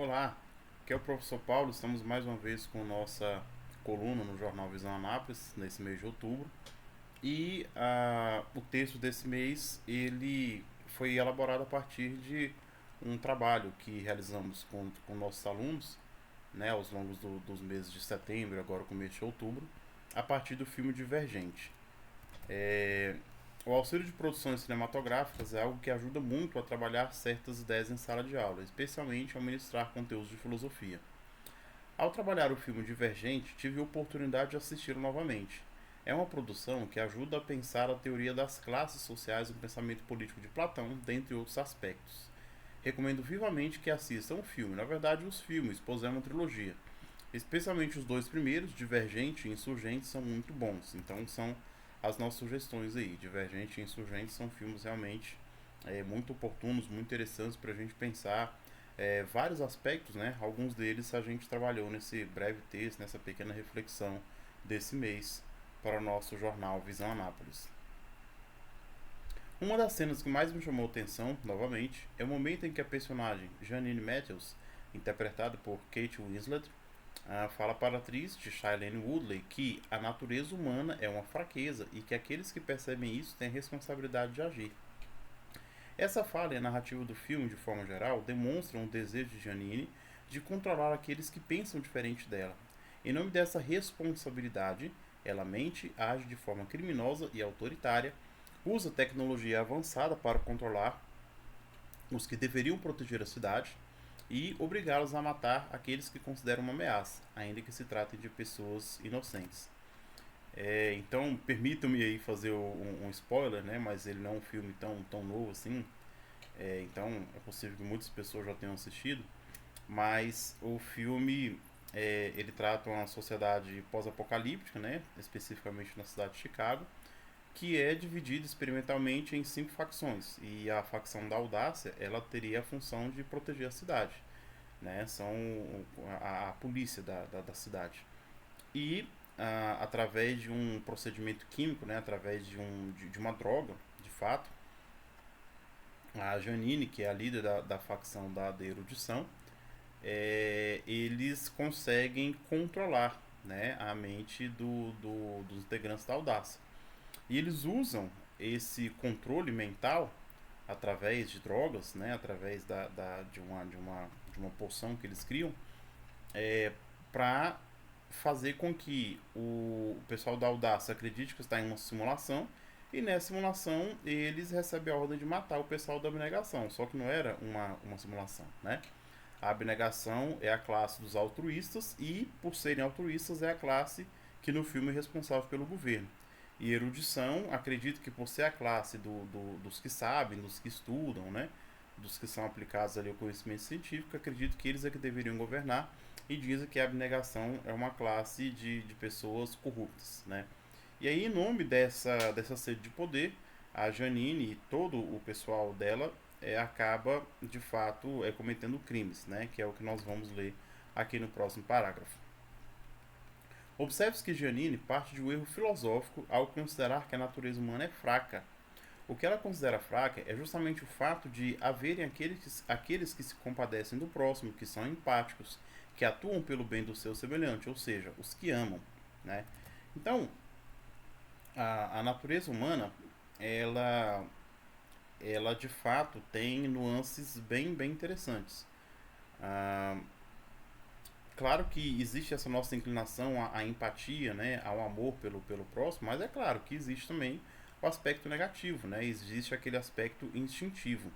Olá, aqui é o professor Paulo. Estamos mais uma vez com nossa coluna no Jornal Visão Anápolis, nesse mês de outubro. E o texto desse mês ele foi elaborado a partir de um trabalho que realizamos com nossos alunos, né, aos longos dos meses de setembro e agora começo de outubro, a partir do filme Divergente. É, o auxílio de produções cinematográficas é algo que ajuda muito a trabalhar certas ideias em sala de aula, especialmente ao ministrar conteúdos de filosofia. Ao trabalhar o filme Divergente, tive a oportunidade de assisti-lo novamente. É uma produção que ajuda a pensar a teoria das classes sociais e o pensamento político de Platão, dentre outros aspectos. Recomendo vivamente que assistam o filme, na verdade os filmes, pois é uma trilogia. Especialmente os dois primeiros, Divergente e Insurgente, são muito bons. Então são as nossas sugestões aí. Divergente e Insurgente são filmes realmente muito oportunos, muito interessantes para a gente pensar vários aspectos, né? Alguns deles a gente trabalhou nesse breve texto, nessa pequena reflexão desse mês para o nosso jornal Visão Anápolis. Uma das cenas que mais me chamou a atenção, novamente, é o momento em que a personagem Janine Matthews, interpretada por Kate Winslet, fala para a atriz de Shailene Woodley que a natureza humana é uma fraqueza e que aqueles que percebem isso têm a responsabilidade de agir. Essa fala e a narrativa do filme, de forma geral, demonstram o desejo de Janine de controlar aqueles que pensam diferente dela. Em nome dessa responsabilidade, ela mente, age de forma criminosa e autoritária, usa tecnologia avançada para controlar os que deveriam proteger a cidade e obrigá-los a matar aqueles que consideram uma ameaça, ainda que se tratem de pessoas inocentes. Então, permitam-me aí fazer um spoiler, né? Mas ele não é um filme tão novo assim. Então, é possível que muitas pessoas já tenham assistido. Mas o filme ele trata uma sociedade pós-apocalíptica, né? Especificamente na cidade de Chicago, que é dividida experimentalmente em 5 facções. E a facção da audácia, ela teria a função de proteger a cidade, né? São a polícia da cidade. E através de um procedimento químico, né? Através de uma droga, de fato, a Janine, que é a líder da facção da erudição, eles conseguem controlar, né, a mente dos integrantes da audácia. E eles usam esse controle mental através de drogas, né, através de uma poção que eles criam, para fazer com que o pessoal da audácia acredite que está em uma simulação e nessa simulação eles recebem a ordem de matar o pessoal da abnegação, só que não era uma simulação, né? A abnegação é a classe dos altruístas e, por serem altruístas, é a classe que no filme é responsável pelo governo. E erudição, acredito que por ser a classe dos que sabem, dos que estudam, né, dos que são aplicados ali ao conhecimento científico, acredito que eles é que deveriam governar e dizem que a abnegação é uma classe de pessoas corruptas, né. E aí, em nome dessa sede de poder, a Janine e todo o pessoal dela acaba, de fato, cometendo crimes, né, que é o que nós vamos ler aqui no próximo parágrafo. Observe-se que Janine parte de um erro filosófico ao considerar que a natureza humana é fraca. O que ela considera fraca é justamente o fato de haverem aqueles que se compadecem do próximo, que são empáticos, que atuam pelo bem do seu semelhante, ou seja, os que amam, né? Então, a natureza humana, ela, ela de fato tem nuances bem interessantes. Ah, claro que existe essa nossa inclinação à empatia, né, ao amor pelo próximo, mas é claro que existe também o aspecto negativo, né? Existe aquele aspecto instintivo.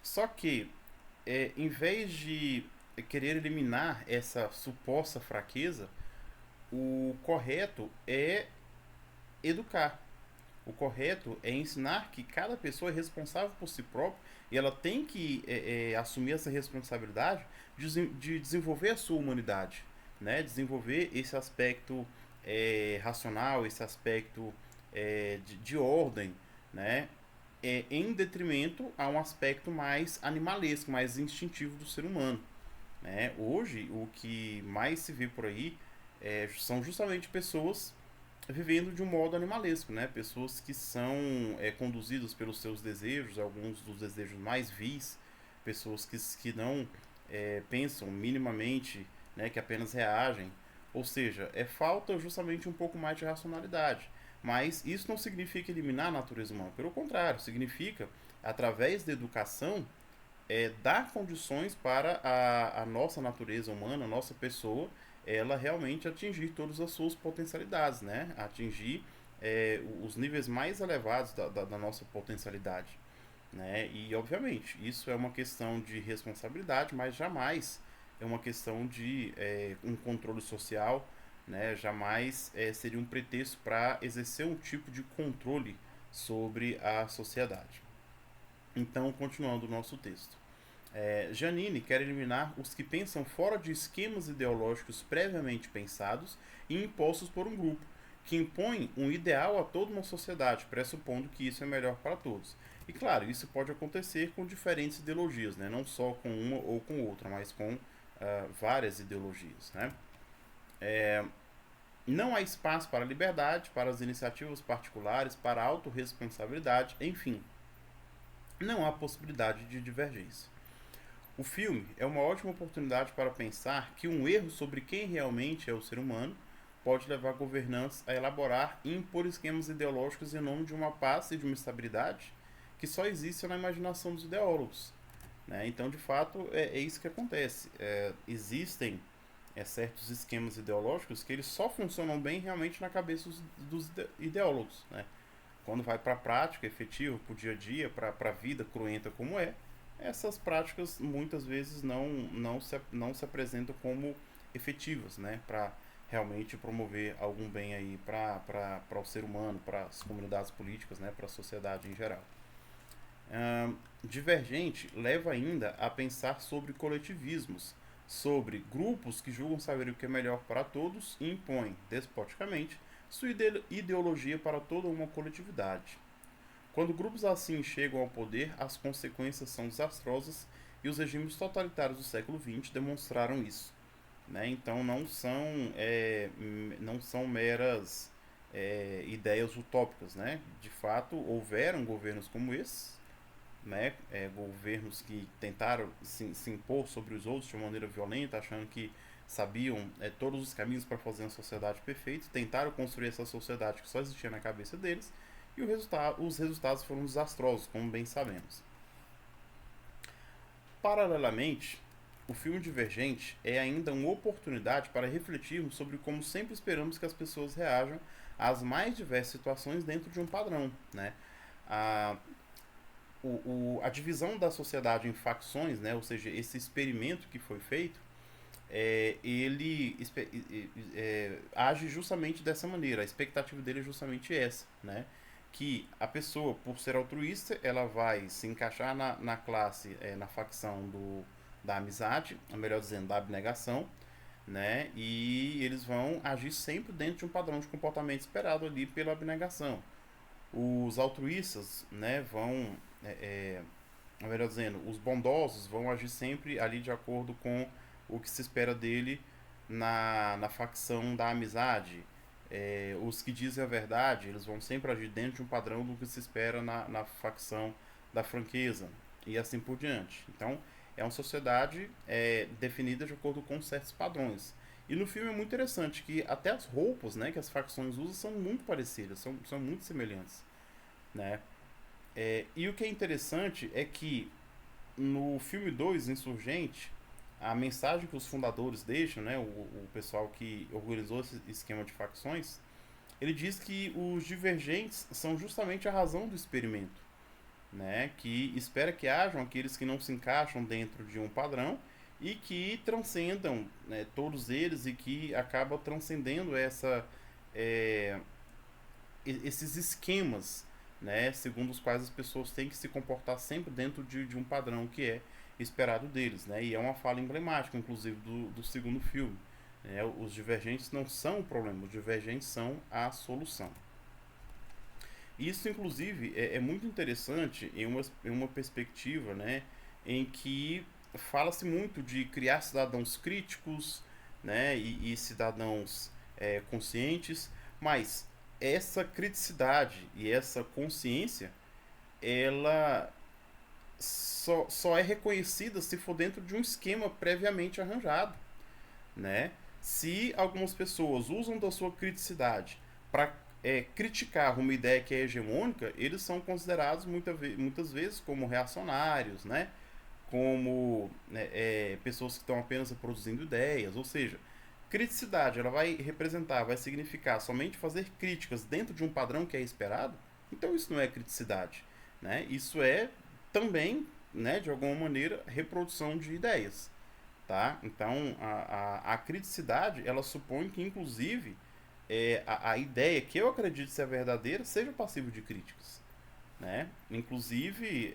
Só que, em vez de querer eliminar essa suposta fraqueza, o correto é educar. O correto é ensinar que cada pessoa é responsável por si própria e ela tem que assumir essa responsabilidade de desenvolver a sua humanidade, né? Desenvolver esse aspecto racional, esse aspecto de ordem, né? Em detrimento a um aspecto mais animalesco, mais instintivo do ser humano. Né? Hoje, o que mais se vê por aí são justamente pessoas vivendo de um modo animalesco, né? Pessoas que são conduzidas pelos seus desejos, alguns dos desejos mais vis, pessoas que não pensam minimamente, né, que apenas reagem. Ou seja, falta justamente um pouco mais de racionalidade. Mas isso não significa eliminar a natureza humana. Pelo contrário, significa, através da educação, dar condições para a nossa natureza humana, a nossa pessoa, ela realmente atingir todas as suas potencialidades, né? Atingir os níveis mais elevados da nossa potencialidade, né? E obviamente isso é uma questão de responsabilidade, mas jamais é uma questão de um controle social, né? Jamais seria um pretexto para exercer um tipo de controle sobre a sociedade. Então, continuando o nosso texto. Janine quer eliminar os que pensam fora de esquemas ideológicos previamente pensados e impostos por um grupo, que impõe um ideal a toda uma sociedade, pressupondo que isso é melhor para todos. E claro, isso pode acontecer com diferentes ideologias, né? Não só com uma ou com outra, mas com várias ideologias. Né? Não há espaço para a liberdade, para as iniciativas particulares, para a autorresponsabilidade, enfim, não há possibilidade de divergência. O filme é uma ótima oportunidade para pensar que um erro sobre quem realmente é o ser humano pode levar governantes a elaborar e impor esquemas ideológicos em nome de uma paz e de uma estabilidade que só existe na imaginação dos ideólogos. Né? Então, de fato, é isso que acontece. Existem certos esquemas ideológicos que eles só funcionam bem realmente na cabeça dos ideólogos. Né? Quando vai para a prática efetiva, para o dia a dia, para a vida cruenta como essas práticas muitas vezes não se apresentam como efetivas, né, para realmente promover algum bem aí para o ser humano, para as comunidades políticas, né, para a sociedade em geral. Divergente leva ainda a pensar sobre coletivismos, sobre grupos que julgam saber o que é melhor para todos e impõem, despoticamente, sua ideologia para toda uma coletividade. Quando grupos assim chegam ao poder, as consequências são desastrosas e os regimes totalitários do século XX demonstraram isso. Né? Então não são meras ideias utópicas. Né? De fato, houveram governos como esse, né? Governos que tentaram se impor sobre os outros de uma maneira violenta, achando que sabiam todos os caminhos para fazer uma sociedade perfeita, tentaram construir essa sociedade que só existia na cabeça deles, e os resultados foram desastrosos, como bem sabemos. Paralelamente, o filme Divergente é ainda uma oportunidade para refletirmos sobre como sempre esperamos que as pessoas reajam às mais diversas situações dentro de um padrão. Né? A, a divisão da sociedade em facções, né? Ou seja, esse experimento que foi feito, ele age justamente dessa maneira. A expectativa dele é justamente essa, né? Que a pessoa, por ser altruísta, ela vai se encaixar na classe, na facção da amizade, ou melhor dizendo, da abnegação, né? E eles vão agir sempre dentro de um padrão de comportamento esperado ali pela abnegação. Os altruístas, né, vão, melhor dizendo, os bondosos vão agir sempre ali de acordo com o que se espera dele na facção da amizade. Os que dizem a verdade, eles vão sempre agir dentro de um padrão do que se espera na facção da franqueza, e assim por diante. Então, é uma sociedade definida de acordo com certos padrões. E no filme é muito interessante que até as roupas, né, que as facções usam são muito parecidas, são muito semelhantes. Né? E o que é interessante é que no filme 2 Insurgente, a mensagem que os fundadores deixam, né, o pessoal que organizou esse esquema de facções, ele diz que os divergentes são justamente a razão do experimento, né, que espera que hajam aqueles que não se encaixam dentro de um padrão e que transcendam, né, todos eles, e que acaba transcendendo esses esquemas, né, segundo os quais as pessoas têm que se comportar sempre dentro de um padrão que é esperado deles. Né, e é uma fala emblemática, inclusive, do segundo filme. Né, os divergentes não são o problema, os divergentes são a solução. Isso, inclusive, é muito interessante em uma perspectiva, né, em que fala-se muito de criar cidadãos críticos, né, e cidadãos conscientes, mas essa criticidade e essa consciência, ela só é reconhecida se for dentro de um esquema previamente arranjado, né? Se algumas pessoas usam da sua criticidade para criticar uma ideia que é hegemônica, eles são considerados muitas vezes como reacionários, né? Como pessoas que estão apenas reproduzindo ideias, ou seja, criticidade ela vai representar, vai significar somente fazer críticas dentro de um padrão que é esperado, então isso não é criticidade, né? Isso é também, né, de alguma maneira, reprodução de ideias, tá? Então a criticidade ela supõe que inclusive a ideia que eu acredito ser verdadeira seja passível de críticas, né? Inclusive,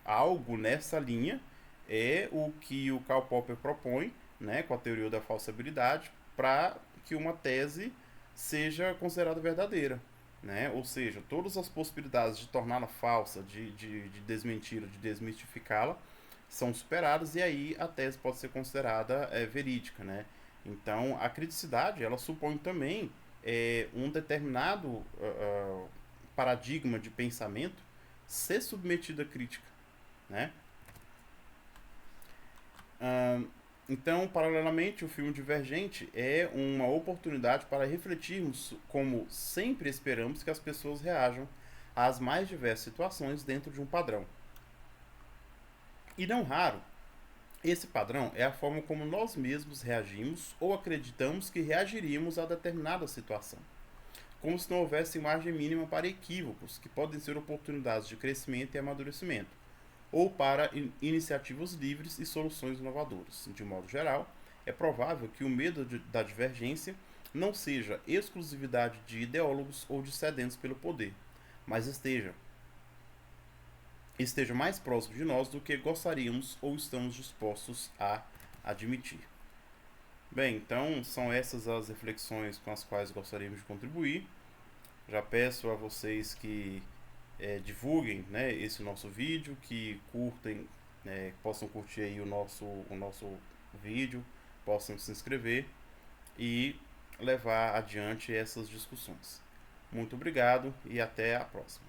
algo nessa linha é o que o Karl Popper propõe, né, com a teoria da falsabilidade, para que uma tese seja considerada verdadeira. Né? Ou seja, todas as possibilidades de torná-la falsa, de desmenti-la, de desmistificá-la, são superadas e aí a tese pode ser considerada verídica. Né? Então, a criticidade ela supõe também um determinado paradigma de pensamento ser submetido à crítica, né? Então, paralelamente, o filme Divergente é uma oportunidade para refletirmos como sempre esperamos que as pessoas reajam às mais diversas situações dentro de um padrão. E não raro, esse padrão é a forma como nós mesmos reagimos ou acreditamos que reagiríamos a determinada situação, como se não houvesse margem mínima para equívocos, que podem ser oportunidades de crescimento e amadurecimento, ou para iniciativas livres e soluções inovadoras. De modo geral, é provável que o medo da divergência não seja exclusividade de ideólogos ou de sedentos pelo poder, mas esteja mais próximo de nós do que gostaríamos ou estamos dispostos a admitir. Bem, então são essas as reflexões com as quais gostaríamos de contribuir. Já peço a vocês que divulguem, né, esse nosso vídeo, que curtem, possam curtir aí o nosso vídeo, possam se inscrever e levar adiante essas discussões. Muito obrigado e até a próxima.